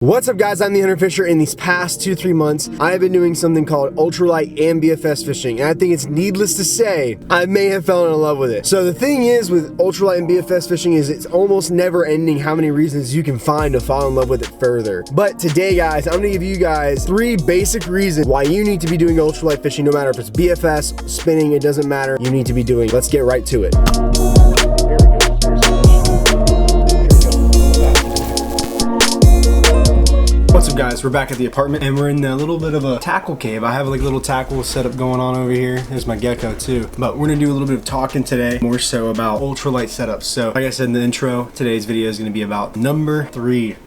What's up guys, I'm the Hunter Fisher. In these past 2-3 months, I have been doing something called ultralight and BFS fishing, and I think it's needless to say, I may have fallen in love with it. So the thing is with ultralight and BFS fishing is it's almost never ending how many reasons you can find to fall in love with it further. But today guys, I'm gonna give you guys 3 basic reasons why you need to be doing ultralight fishing, no matter if it's BFS, spinning, it doesn't matter, you need to be doing. Let's get right to it. What's up guys, we're back at the apartment and we're in a little bit of a tackle cave. I have like a little tackle setup going on over here. There's my gecko too. But we're gonna do a little bit of talking today, more so about ultralight setups. So like I said in the intro, today's video is gonna be about top 3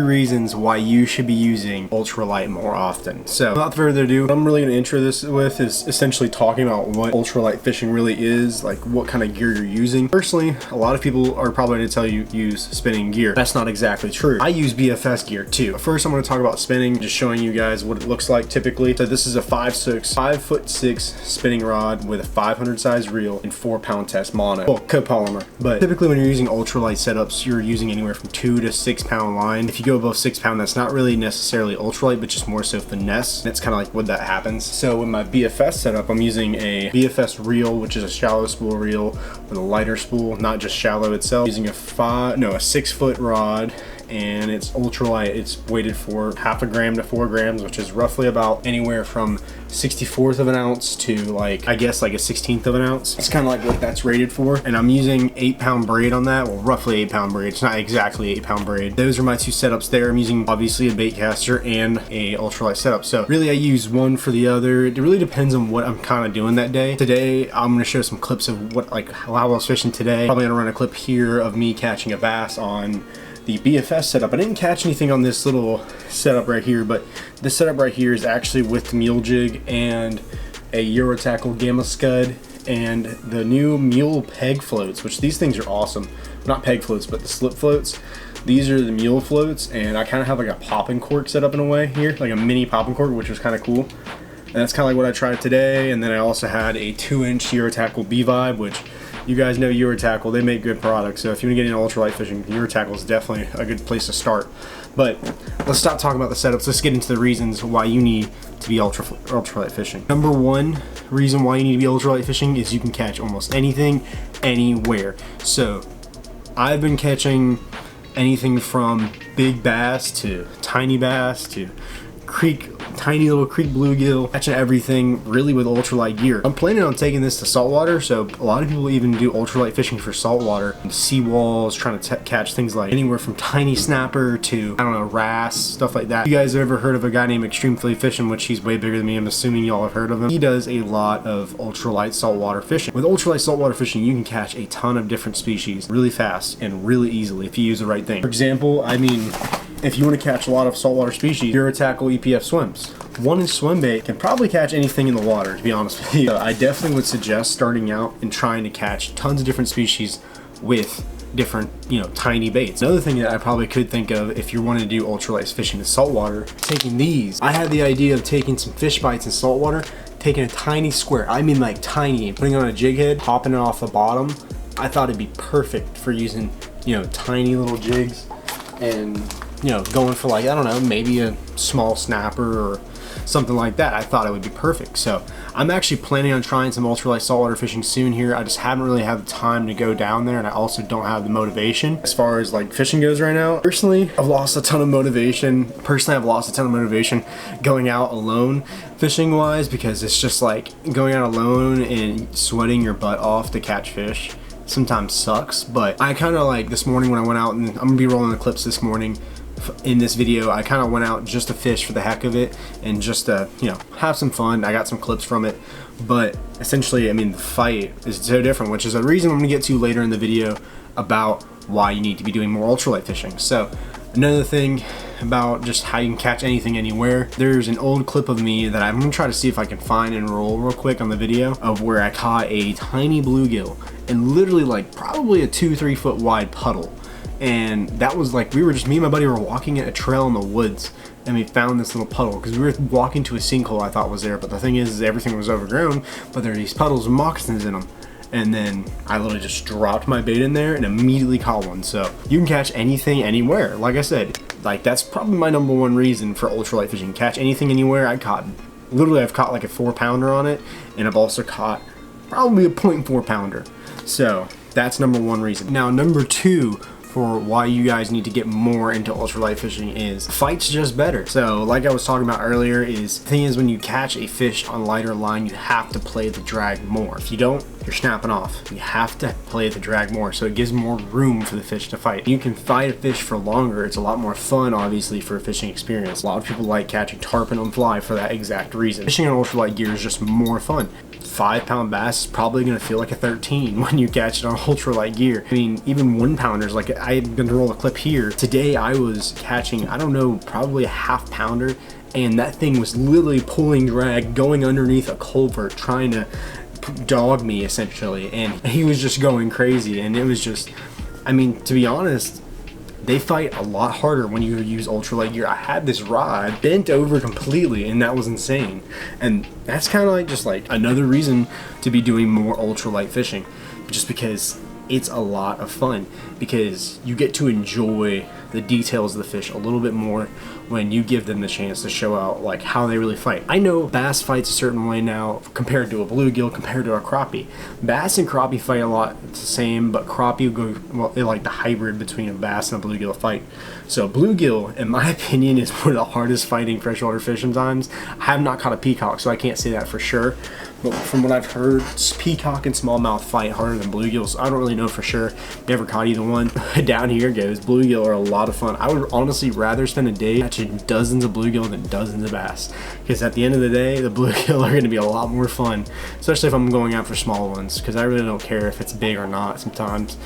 reasons why you should be using ultralight more often. So without further ado, what I'm really gonna intro this with is essentially talking about what ultralight fishing really is, like what kind of gear you're using. Personally, a lot of people are probably gonna tell you use spinning gear. That's not exactly true. I use BFS gear too. But first I'm going to talk about spinning, just showing you guys what it looks like typically. So this is a 5'6" spinning rod with a 500 size reel and 4-pound test mono, well, copolymer. But typically when you're using ultralight setups, you're using anywhere from 2 to 6 pound line. If you go above 6 pound, that's not really necessarily ultralight, but just more so finesse. That's kind of like what that happens. So with my BFS setup, I'm using a BFS reel, which is a shallow spool reel with a lighter spool, not just shallow itself. Using a 6-foot rod, and it's ultralight. It's weighted for 0.5 gram to 4 grams, which is roughly about anywhere from 1/64 of an ounce to like, I guess like a 1/16 of an ounce. It's kind of like what that's rated for. And I'm using 8-pound braid on that. Well, roughly 8-pound braid. It's not exactly 8-pound braid. Those are my 2 setups there. I'm using obviously a bait caster and a ultralight setup. So really I use one for the other. It really depends on what I'm kind of doing that day. Today, I'm going to show some clips of what, like how I was fishing today. Probably going to run a clip here of me catching a bass on the BFS setup. I didn't catch anything on this little setup right here, but this setup right here is actually with the mule jig and a Eurotackle Gamma Scud and the new mule peg floats, which these things are awesome. Not peg floats, but the slip floats. These are the mule floats, and I kind of have like a popping cork set up in a way here, like a mini popping cork, which was kind of cool. And that's kind of like what I tried today. And then I also had a 2-inch Eurotackle B-Vibe, which you guys know Eurotackle, they make good products. So if you want to get into ultralight fishing, Eurotackle is definitely a good place to start. But let's stop talking about the setups. Let's get into the reasons why you need to be ultralight fishing. Number 1 reason why you need to be ultralight fishing is you can catch almost anything, anywhere. So I've been catching anything from big bass to tiny bass to tiny little creek bluegill, catching everything really with ultralight gear. I'm planning on taking this to saltwater, so a lot of people even do ultralight fishing for saltwater. Seawalls, trying to catch things like anywhere from tiny snapper to, I don't know, wrasse, stuff like that. You guys have ever heard of a guy named Extreme Flea Fishing, which he's way bigger than me. I'm assuming y'all have heard of him. He does a lot of ultralight saltwater fishing. With ultralight saltwater fishing, you can catch a ton of different species really fast and really easily if you use the right thing. For example, I mean, if you want to catch a lot of saltwater species, Eurotackle EPF swims. 1-inch swim bait can probably catch anything in the water, to be honest with you. So I definitely would suggest starting out and trying to catch tons of different species with different, tiny baits. Another thing that I probably could think of if you want to do ultralight fishing in saltwater, taking these. I had the idea of taking some fish bites in saltwater, taking a tiny square, I mean like tiny, putting it on a jig head, popping it off the bottom. I thought it'd be perfect for using, tiny little jigs and going for like, I don't know, maybe a small snapper or something like that. I thought it would be perfect. So I'm actually planning on trying some ultralight saltwater fishing soon here. I just haven't really had the time to go down there, and I also don't have the motivation as far as like fishing goes right now. Personally, I've lost a ton of motivation. Going out alone fishing wise, because it's just like going out alone and sweating your butt off to catch fish sometimes sucks. But I kind of like this morning when I went out, and I'm gonna be rolling the clips this morning in this video, I kind of went out just to fish for the heck of it and just to have some fun. I got some clips from it, but essentially, I mean, the fight is so different, which is a reason I'm gonna get to later in the video about why you need to be doing more ultralight fishing. So another thing about just how you can catch anything anywhere, there's an old clip of me that I'm gonna try to see if I can find and roll real quick on the video of where I caught a tiny bluegill and literally like probably a 2-3 foot wide puddle. And that was like, me and my buddy were walking at a trail in the woods, and we found this little puddle because we were walking to a sinkhole I thought was there, but the thing is everything was overgrown, but there are these puddles with moccasins in them. And then I literally just dropped my bait in there and immediately caught one. So you can catch anything anywhere. Like I said, Like, that's probably my number one reason for ultralight fishing. Catch anything, anywhere. I've caught like a 4-pounder on it, and I've also caught probably a 0.4 pounder. So that's number one reason. Now, number two for why you guys need to get more into ultralight fishing is fight's just better. So like I was talking about earlier, is the thing is, when you catch a fish on lighter line, you have to play the drag more. If you don't, you're snapping off. You have to play the drag more, so it gives more room for the fish to fight. You can fight a fish for longer. It's a lot more fun, obviously, for a fishing experience. A lot of people like catching tarpon on fly for that exact reason. Fishing on ultralight gear is just more fun. 5-pound bass is probably going to feel like a 13 when you catch it on ultralight gear. I mean, even 1-pounders, like I'm going to roll a clip here. Today I was catching, I don't know, probably a 1/2 pounder, and that thing was literally pulling drag, going underneath a culvert, trying to dog me essentially, and he was just going crazy. And it was just, I mean, to be honest, they fight a lot harder when you use ultralight gear. I had this rod bent over completely, and that was insane. And that's kind of like just like another reason to be doing more ultralight fishing, just because it's a lot of fun, because you get to enjoy the details of the fish a little bit more when you give them the chance to show out like how they really fight. I know bass fights a certain way now compared to a bluegill, compared to a crappie. Bass and crappie fight a lot the same, but crappie go, well, they like the hybrid between a bass and a bluegill fight. So bluegill, in my opinion, is one of the hardest fighting freshwater fish sometimes. I have not caught a peacock, so I can't say that for sure. But from what I've heard, peacock and smallmouth fight harder than bluegills. I don't really know for sure. Never caught either one. Down here goes, bluegill are a lot of fun. I would honestly rather spend a day catching dozens of bluegill than dozens of bass, because at the end of the day, the bluegill are going to be a lot more fun, especially if I'm going out for small ones, because I really don't care if it's big or not sometimes.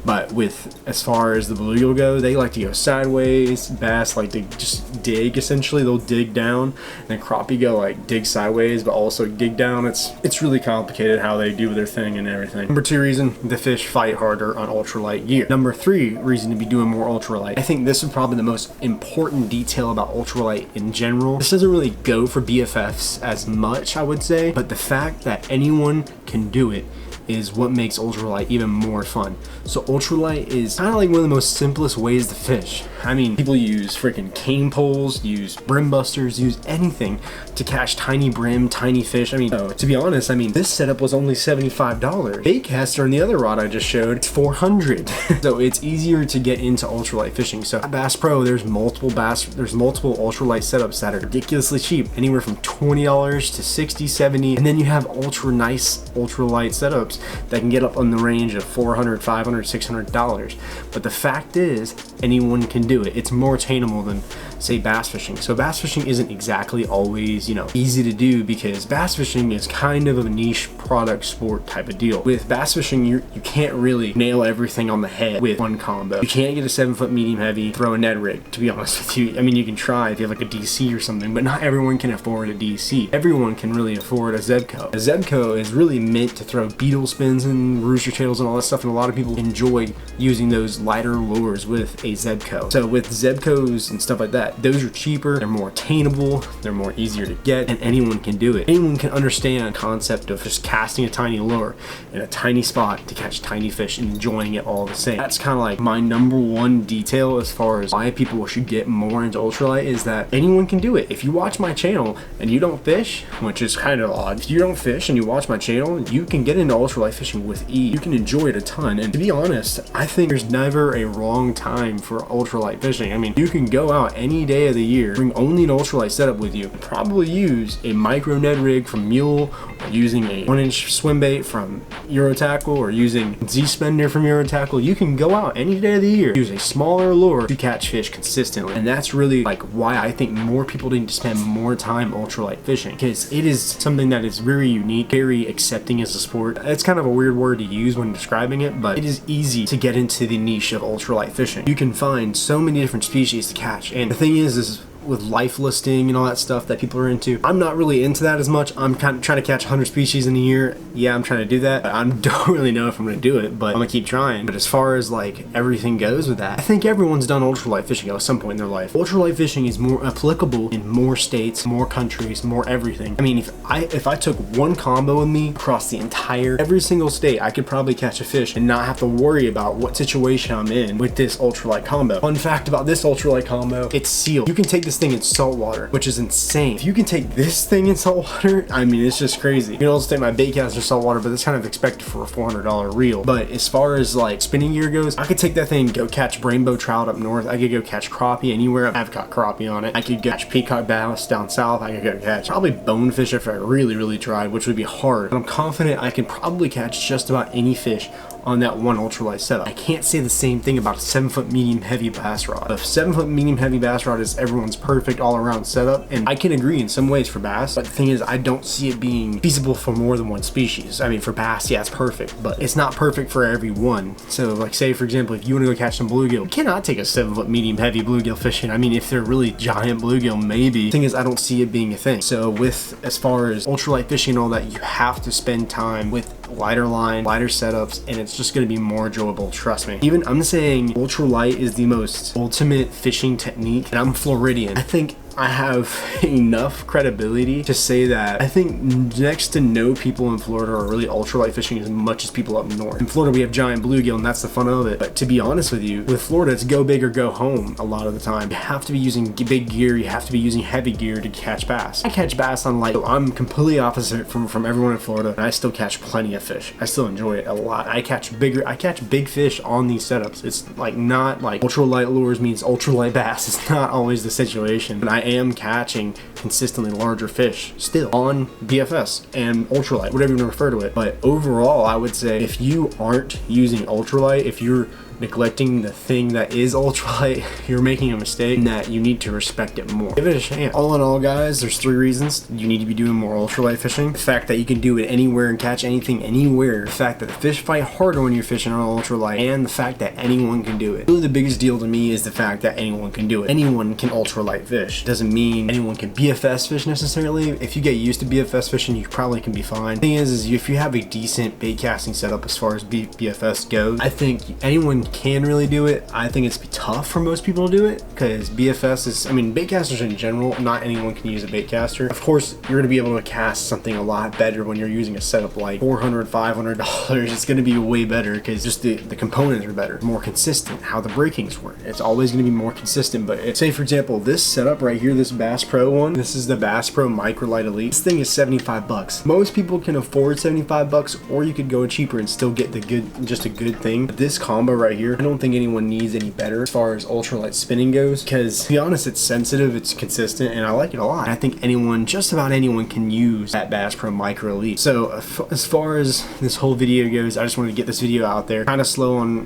But with, as far as the bluegill go, they like to go sideways. Bass like to just dig, essentially. They'll dig down, and then crappie go like dig sideways but also dig down. It's really complicated how they do their thing and everything. Number two reason, the fish fight harder on ultralight gear. Number three reason to be doing more ultralight. I think this is probably the most important detail about ultralight in general. This doesn't really go for BFFs as much, I would say, but the fact that anyone can do it is what makes ultralight even more fun. So ultralight is kind of like one of the most simplest ways to fish. I mean, people use freaking cane poles, use brim busters, use anything to catch tiny brim, tiny fish. I mean, to be honest, I mean, this setup was only $75. Baitcaster and the other rod I just showed, it's $400. So it's easier to get into ultralight fishing. So at Bass Pro, there's multiple ultralight setups that are ridiculously cheap, anywhere from $20 to $60, $70, and then you have ultra nice ultralight setups that can get up on the range of $400, $500, $600. But the fact is, anyone can do it. It's more attainable than, say, bass fishing. So bass fishing isn't exactly always, you know, easy to do, because bass fishing is kind of a niche product sport type of deal. With bass fishing, you can't really nail everything on the head with one combo. You can't get a 7-foot medium heavy, throw a Ned rig, to be honest with you. I mean, you can try if you have like a DC or something, but not everyone can afford a DC. Everyone can really afford a Zebco. A Zebco is really meant to throw beetle spins and rooster tails and all that stuff, and a lot of people enjoy using those lighter lures with a Zebco. So with Zebcos and stuff like that, those are cheaper, they're more attainable, they're more easier to get, and anyone can do it. Anyone can understand the concept of just casting a tiny lure in a tiny spot to catch tiny fish and enjoying it all the same. That's kind of like my number one detail as far as why people should get more into ultralight, is that anyone can do it. If you watch my channel and you don't fish, which is kind of odd, if you don't fish and you watch my channel, you can get into ultralight fishing with ease. You can enjoy it a ton, and to be honest, I think there's never a wrong time for ultralight fishing. I mean, you can go out any day of the year, bring only an ultralight setup with you, probably use a micro Ned rig from Mule, or using a 1-inch swim bait from Eurotackle, or using Z-Spender from Eurotackle. You can go out any day of the year, use a smaller lure to catch fish consistently, and that's really like why I think more people need to spend more time ultralight fishing, because it is something that is very unique, very accepting as a sport. It's kind of a weird word to use when describing it, but it is easy to get into the niche of ultralight fishing. You can find so many different species to catch, and the thing is with life listing and all that stuff that people are into. I'm not really into that as much. I'm kind of trying to catch 100 species in a year. Yeah, I'm trying to do that. I don't really know if I'm going to do it, but I'm going to keep trying. But as far as like everything goes with that, I think everyone's done ultralight fishing at some point in their life. Ultralight fishing is more applicable in more states, more countries, more everything. I mean, if I took one combo with me across the entire, every single state, I could probably catch a fish and not have to worry about what situation I'm in with this ultralight combo. Fun fact about this ultralight combo, it's sealed. You can take this thing in saltwater, which is insane. If you can take this thing in saltwater, I mean, it's just crazy. You can also take my baitcaster saltwater, but that's kind of expected for a $400 reel. But as far as like spinning gear goes, I could take that thing and go catch rainbow trout up north. I could go catch crappie anywhere. I've got crappie on it. I could catch peacock bass down south. I could go catch probably bonefish if I really tried, which would be hard. But I'm confident I can probably catch just about any fish on that one ultralight setup. I can't say the same thing about a 7-foot medium heavy bass rod. A 7-foot medium heavy bass rod is everyone's perfect all around setup, and I can agree in some ways for bass, but the thing is I don't see it being feasible for more than one species. I mean, for bass, yeah, it's perfect, but it's not perfect for every one. So like say for example, if you want to go catch some bluegill, you cannot take a 7-foot medium heavy bluegill fishing. I mean, if they're really giant bluegill, maybe. The thing is I don't see it being a thing. So with as far as ultralight fishing and all that, you have to spend time with lighter line, lighter setups, and it's just going to be more enjoyable, trust me. Even I'm saying ultralight is the most ultimate fishing technique, and I'm Floridian. I think I have enough credibility to say that I think next to no people in Florida are really ultralight fishing as much as people up north. In Florida we have giant bluegill and that's the fun of it, but to be honest with you, with Florida it's go big or go home a lot of the time. You have to be using big gear, you have to be using heavy gear to catch bass. I catch bass on light, so I'm completely opposite from everyone in Florida, and I still catch plenty of fish. I still enjoy it a lot. I catch big fish on these setups. It's like not like ultralight lures means ultralight bass. It's not always the situation, but I am catching consistently larger fish still on BFS and ultralight, whatever you want to refer to it. But overall, I would say if you aren't using ultralight, if you're neglecting the thing that is ultralight, you're making a mistake, and that you need to respect it more. Give it a chance. All in all, guys, there's 3 reasons you need to be doing more ultralight fishing. The fact that you can do it anywhere and catch anything anywhere. The fact that the fish fight harder when you're fishing on ultralight, and the fact that anyone can do it. Really the biggest deal to me is the fact that anyone can do it. Anyone can ultralight fish. Doesn't mean anyone can BFS fish necessarily. If you get used to BFS fishing, you probably can be fine. The thing is if you have a decent bait casting setup as far as BFS goes, I think anyone can really do it. I think it's tough for most people to do it because BFS is, I mean, bait casters in general, not anyone can use a bait caster. Of course, you're going to be able to cast something a lot better when you're using a setup like $400, $500. It's going to be way better because just the components are better, more consistent, how the breakings work. It's always going to be more consistent. But say for example, this setup right here, this Bass Pro one, this is the Bass Pro Microlight Elite. This thing is 75 bucks. Most people can afford 75 bucks, or you could go cheaper and still get the good, just a good thing. But this combo right here, I don't think anyone needs any better as far as ultralight spinning goes, because to be honest, it's sensitive, it's consistent, and I like it a lot. I think anyone, just about anyone, can use that Bass Pro Micro Elite. So as far as this whole video goes, I just wanted to get this video out there. Kind of slow on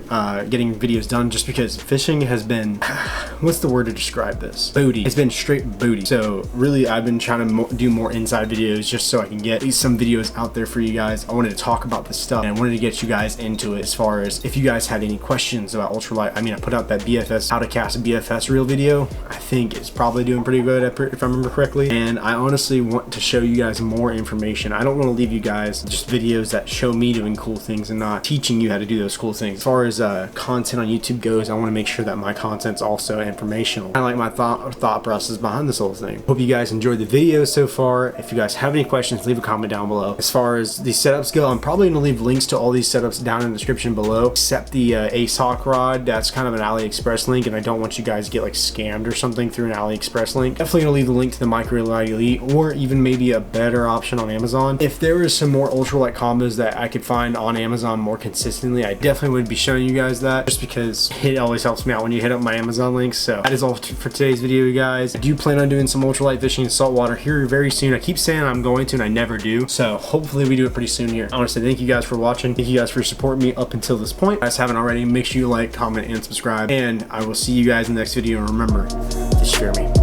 getting videos done just because fishing has been, what's the word to describe this? Booty. It's been straight booty. So really I've been trying to do more inside videos just so I can get at least some videos out there for you guys. I wanted to talk about this stuff and I wanted to get you guys into it as far as if you guys had any questions about ultralight. I mean, I put out that BFS, how to cast a BFS reel video. I think it's probably doing pretty good if I remember correctly. And I honestly want to show you guys more information. I don't want to leave you guys just videos that show me doing cool things and not teaching you how to do those cool things. As far as content on YouTube goes, I want to make sure that my content's also informational. Kind of like my thought process behind this whole thing. Hope you guys enjoyed the video so far. If you guys have any questions, leave a comment down below. As far as the setups go, I'm probably going to leave links to all these setups down in the description below, except the Ace Hawk rod. That's kind of an AliExpress link, and I don't want you guys to get like scammed or something through an AliExpress link. Definitely going to leave the link to the Microlight Elite, or even maybe a better option on Amazon. If there is some more ultralight combos that I could find on Amazon more consistently, I definitely would be showing you guys that, just because it always helps me out when you hit up my Amazon links. So that is all for today's video, you guys. I do plan on doing some ultralight fishing in saltwater here very soon. I keep saying I'm going to, and I never do. So hopefully we do it pretty soon here. I want to say thank you guys for watching. Thank you guys for supporting me up until this point. If you guys haven't already, make sure you like, comment, and subscribe. And I will see you guys in the next video. And remember to share me.